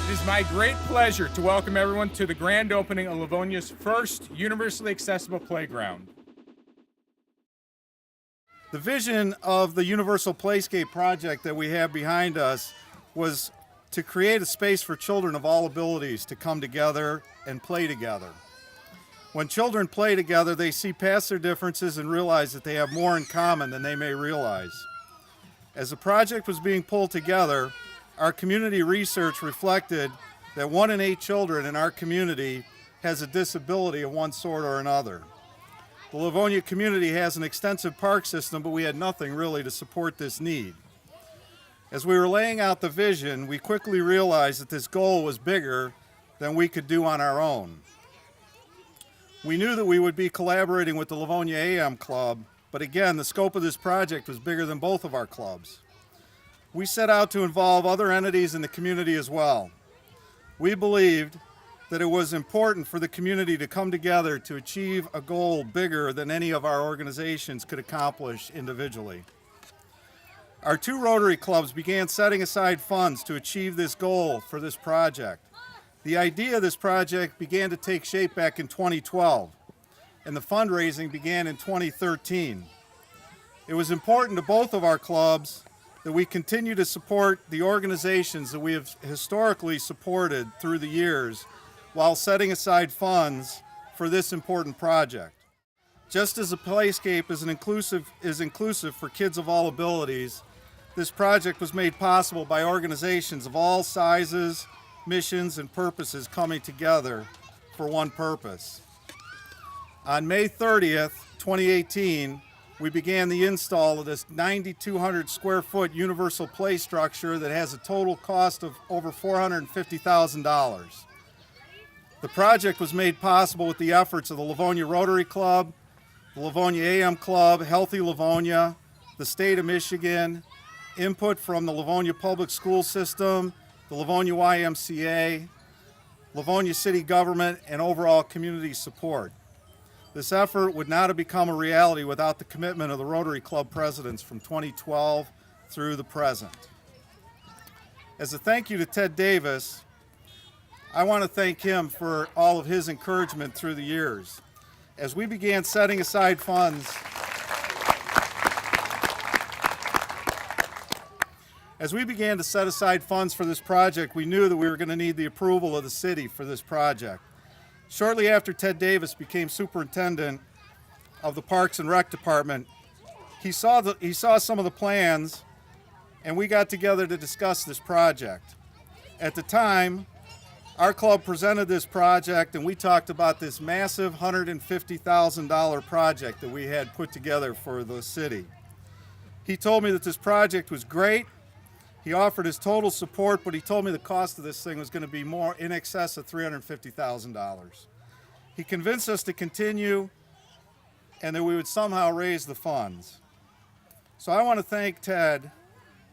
It is my great pleasure to welcome everyone to the grand opening of Livonia's first universally accessible playground. The vision of the Universal Playscape project that we have behind us was to create a space for children of all abilities to come together and play together. When children play together, they see past their differences and realize that they have more in common than they may realize. As the project was being pulled together, our community research reflected that 1 in 8 children in our community has a disability of one sort or another. The Livonia community has an extensive park system, but we had nothing really to support this need. As we were laying out the vision, we quickly realized that this goal was bigger than we could do on our own. We knew that we would be collaborating with the Livonia AM Club, but again, the scope of this project was bigger than both of our clubs. We set out to involve other entities in the community as well. We believed that it was important for the community to come together to achieve a goal bigger than any of our organizations could accomplish individually. Our 2 Rotary clubs began setting aside funds to achieve this goal for this project. The idea of this project began to take shape back in 2012, and the fundraising began in 2013. It was important to both of our clubs that we continue to support the organizations that we have historically supported through the years while setting aside funds for this important project. Just as a playscape is inclusive for kids of all abilities, this project was made possible by organizations of all sizes, missions, and purposes coming together for one purpose. On May 30th, 2018, we began the install of this 9,200 square foot universal play structure that has a total cost of over $450,000. The project was made possible with the efforts of the Livonia Rotary Club, the Livonia AM Club, Healthy Livonia, the state of Michigan, input from the Livonia Public School System, the Livonia YMCA, Livonia City Government, and overall community support. This effort would not have become a reality without the commitment of the Rotary Club presidents from 2012 through the present. As a thank you to Ted Davis, I want to thank him for all of his encouragement through the years. As we began setting aside funds, to set aside funds for this project, we knew that we were going to need the approval of the city for this project. Shortly after Ted Davis became superintendent of the Parks and Rec Department, he saw some of the plans, and we got together to discuss this project. At the time, our club presented this project, and we talked about this massive $150,000 project that we had put together for the city. He told me that this project was great. He offered his total support, but he told me the cost of this thing was going to be more in excess of $350,000. He convinced us to continue and that we would somehow raise the funds. So I want to thank Ted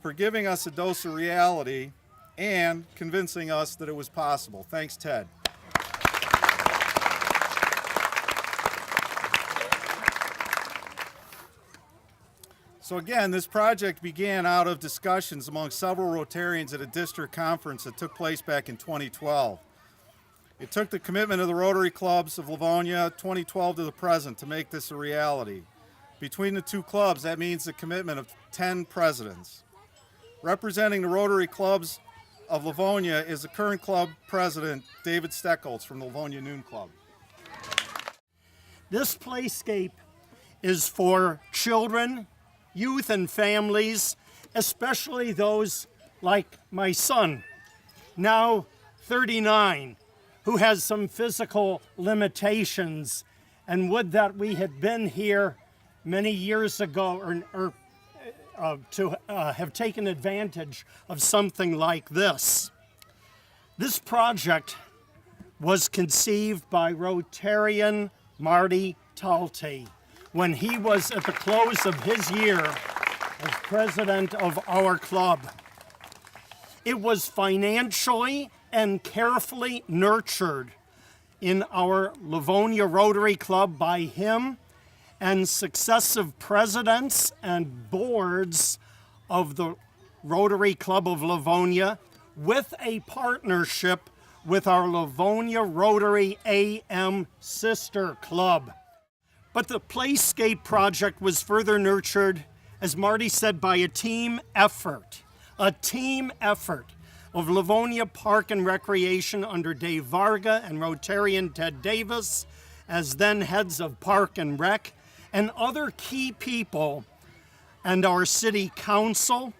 for giving us a dose of reality and convincing us that it was possible. Thanks, Ted. So again, this project began out of discussions among several Rotarians at a district conference that took place back in 2012. It took the commitment of the Rotary Clubs of Livonia 2012 to the present to make this a reality. Between the two clubs, that means the commitment of 10 presidents. Representing the Rotary Clubs of Livonia is the current club president, David Steckles from the Livonia Noon Club. This playscape is for children, youth, and families, especially those like my son, now 39, who has some physical limitations, and would that we had been here many years ago to have taken advantage of something like this. This project was conceived by Rotarian Marty Talty when he was at the close of his year as president of our club. It was financially and carefully nurtured in our Livonia Rotary Club by him and successive presidents and boards of the Rotary Club of Livonia, with a partnership with our Livonia Rotary AM sister club. But the Playscape project was further nurtured, as Marty said, by a team effort of Livonia Park and Recreation under Dave Varga and Rotarian Ted Davis as then heads of Park and Rec, and other key people, and our city council,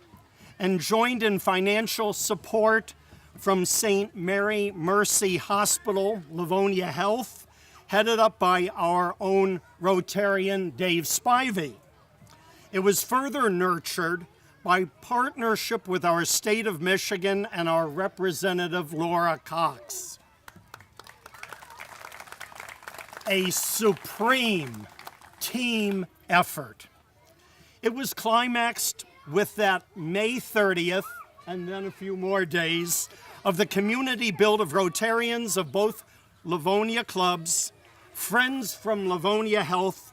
and joined in financial support from St. Mary Mercy Hospital, Livonia Health, headed up by our own Rotarian Dave Spivey. It was further nurtured by partnership with our state of Michigan and our representative Laura Cox. A supreme team effort. It was climaxed with that May 30th, and then a few more days, of the community build of Rotarians of both Livonia clubs, friends from Livonia Health,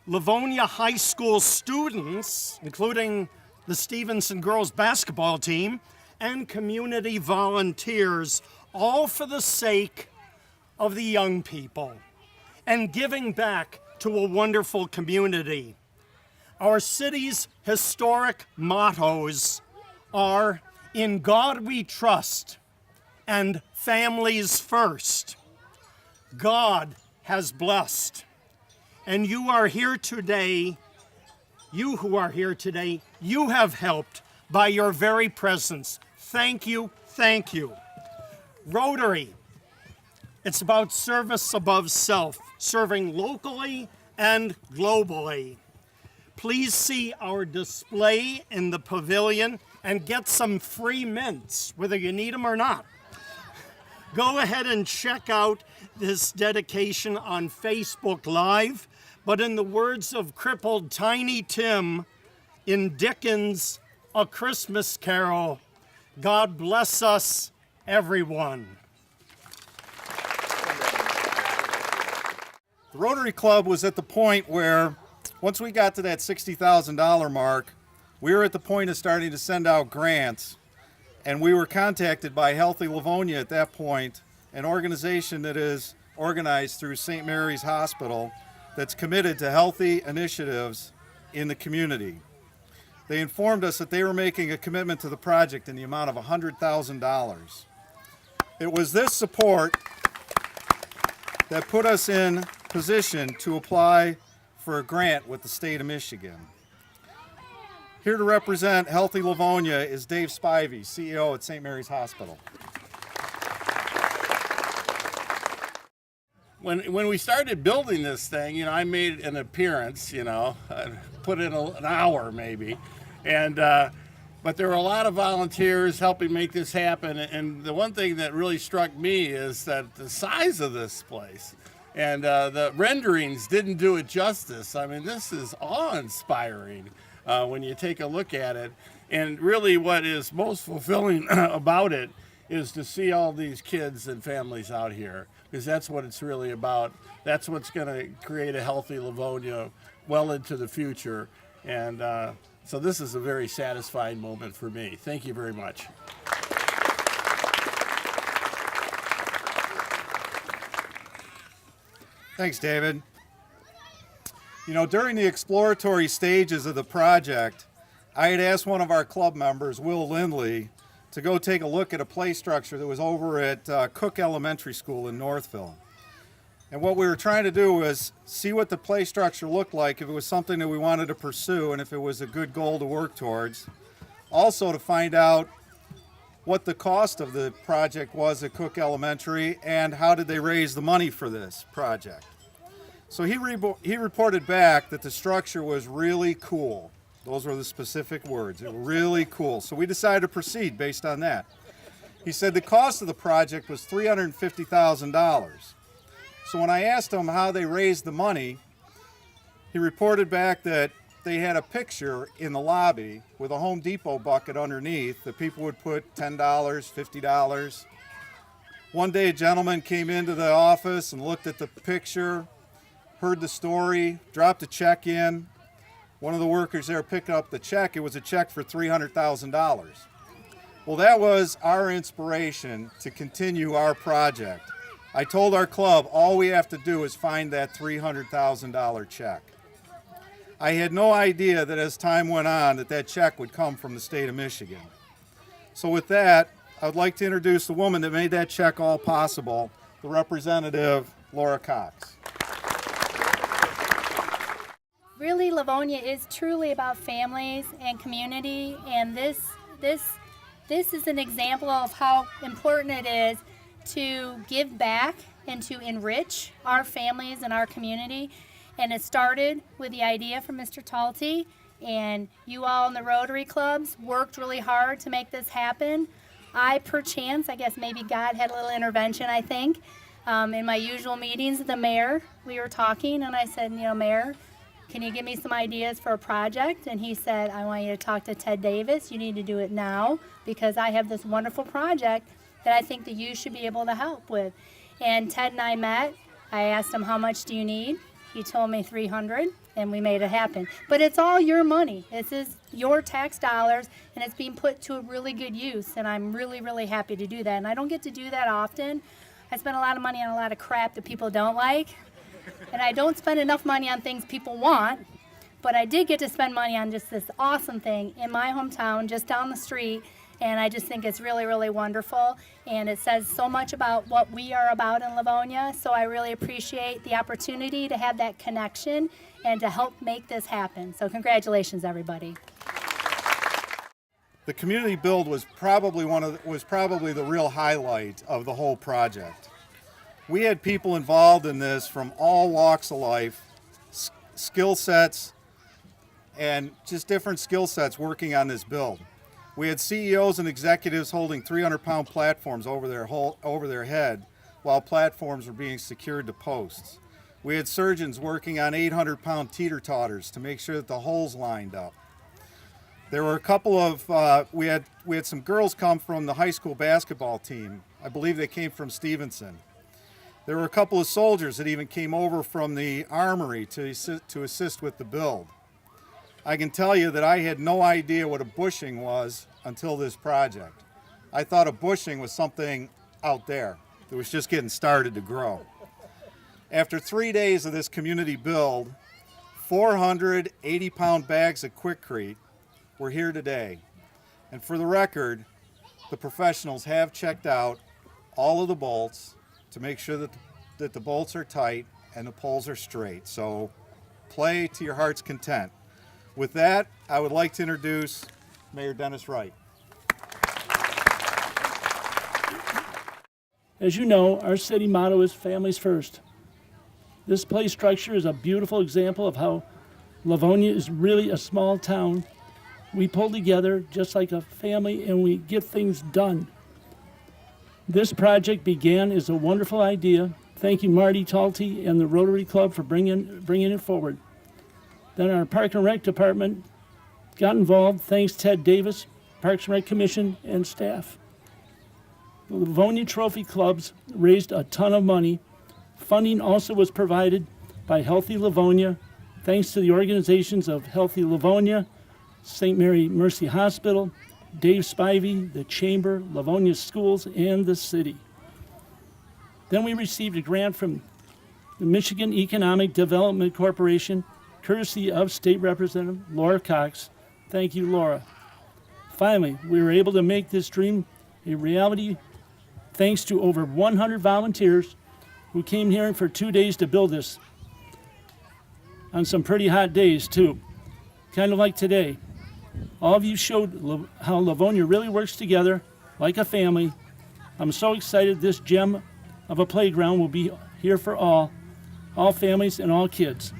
Livonia High School students, including the Stevenson girls basketball team, and community volunteers, all for the sake of the young people and giving back to a wonderful community. Our city's historic mottos are "In God We Trust" and "Families First." God has blessed. And you who are here today, you have helped by your very presence. Thank you, thank you. Rotary, it's about service above self, serving locally and globally. Please see our display in the pavilion and get some free mints, whether you need them or not. Go ahead and check out this dedication on Facebook Live, but in the words of crippled Tiny Tim in Dickens' A Christmas Carol, God bless us, everyone. The Rotary Club was at the point where, once we got to that $60,000 mark, we were at the point of starting to send out grants, and we were contacted by Healthy Livonia at that point, an organization that is organized through St. Mary's Hospital that's committed to healthy initiatives in the community. They informed us that they were making a commitment to the project in the amount of $100,000. It was this support that put us in position to apply for a grant with the state of Michigan. Here to represent Healthy Livonia is Dave Spivey, CEO at St. Mary's Hospital. When we started building this thing, I made an appearance, I put in an hour maybe, and but there were a lot of volunteers helping make this happen. And the one thing that really struck me is that the size of this place and the renderings didn't do it justice. I mean, this is awe-inspiring when you take a look at it. And really what is most fulfilling about it is to see all these kids and families out here, because that's what it's really about. That's what's going to create a healthy Livonia well into the future. And so this is a very satisfying moment for me. Thank you very much. Thanks, David. During the exploratory stages of the project, I had asked one of our club members, Will Lindley, to go take a look at a play structure that was over at Cook Elementary School in Northville. And what we were trying to do was see what the play structure looked like, if it was something that we wanted to pursue and if it was a good goal to work towards. Also to find out what the cost of the project was at Cook Elementary and how did they raise the money for this project. So he reported back that the structure was really cool. Those were the specific words. It was really cool. So we decided to proceed based on that. He said the cost of the project was $350,000. So when I asked him how they raised the money, he reported back that they had a picture in the lobby with a Home Depot bucket underneath that people would put $10, $50. One day a gentleman came into the office and looked at the picture, heard the story, dropped a check in. One of the workers there picked up the check. It was a check for $300,000. Well, that was our inspiration to continue our project. I told our club all we have to do is find that $300,000 check. I had no idea that as time went on that check would come from the state of Michigan. So with that, I would like to introduce the woman that made that check all possible, the representative, Laura Cox. Really, Livonia is truly about families and community, and this is an example of how important it is to give back and to enrich our families and our community. And it started with the idea from Mr. Talty, and you all in the Rotary clubs worked really hard to make this happen. I guess maybe God had a little intervention, I think. In my usual meetings with the mayor, we were talking, and I said, Mayor, can you give me some ideas for a project? And he said, I want you to talk to Ted Davis. You need to do it now because I have this wonderful project that I think that you should be able to help with. And Ted and I met. I asked him, how much do you need? He told me $300, and we made it happen. But it's all your money. This is your tax dollars, and it's being put to a really good use, and I'm really, really happy to do that. And I don't get to do that often. I spend a lot of money on a lot of crap that people don't like, and I don't spend enough money on things people want, but I did get to spend money on just this awesome thing in my hometown, just down the street, and I just think it's really, really wonderful, and it says so much about what we are about in Livonia, so I really appreciate the opportunity to have that connection and to help make this happen. So congratulations, everybody. The community build was probably the real highlight of the whole project. We had people involved in this from all walks of life, skill sets, and just different skill sets working on this build. We had CEOs and executives holding 300-pound platforms over their head while platforms were being secured to posts. We had surgeons working on 800-pound teeter-totters to make sure that the holes lined up. There were a couple of, we had some girls come from the high school basketball team. I believe they came from Stevenson. There were a couple of soldiers that even came over from the armory to assist with the build. I can tell you that I had no idea what a bushing was until this project. I thought a bushing was something out there that was just getting started to grow. After 3 days of this community build, 480-pound bags of Quikrete were here today. And for the record, the professionals have checked out all of the bolts to make sure that the bolts are tight and the poles are straight. So play to your heart's content. With that, I would like to introduce Mayor Dennis Wright. As you know, our city motto is families first. This play structure is a beautiful example of how Livonia is really a small town. We pull together just like a family and we get things done. This project began as a wonderful idea. Thank you, Marty Talty and the Rotary Club for bringing it forward. Then our Park and Rec Department got involved, thanks Ted Davis, Parks and Rec Commission, and staff. The Livonia Trophy Clubs raised a ton of money. Funding also was provided by Healthy Livonia, thanks to the organizations of Healthy Livonia, St. Mary Mercy Hospital, Dave Spivey, the Chamber, Livonia Schools, and the city. Then we received a grant from the Michigan Economic Development Corporation, courtesy of State Representative Laura Cox, Thank you, Laura. Finally, we were able to make this dream a reality thanks to over 100 volunteers who came here for 2 days to build this. On some pretty hot days, too. Kind of like today. All of you showed how Livonia really works together like a family. I'm so excited this gem of a playground will be here for all families and all kids.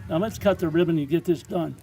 Now let's cut the ribbon and get this done.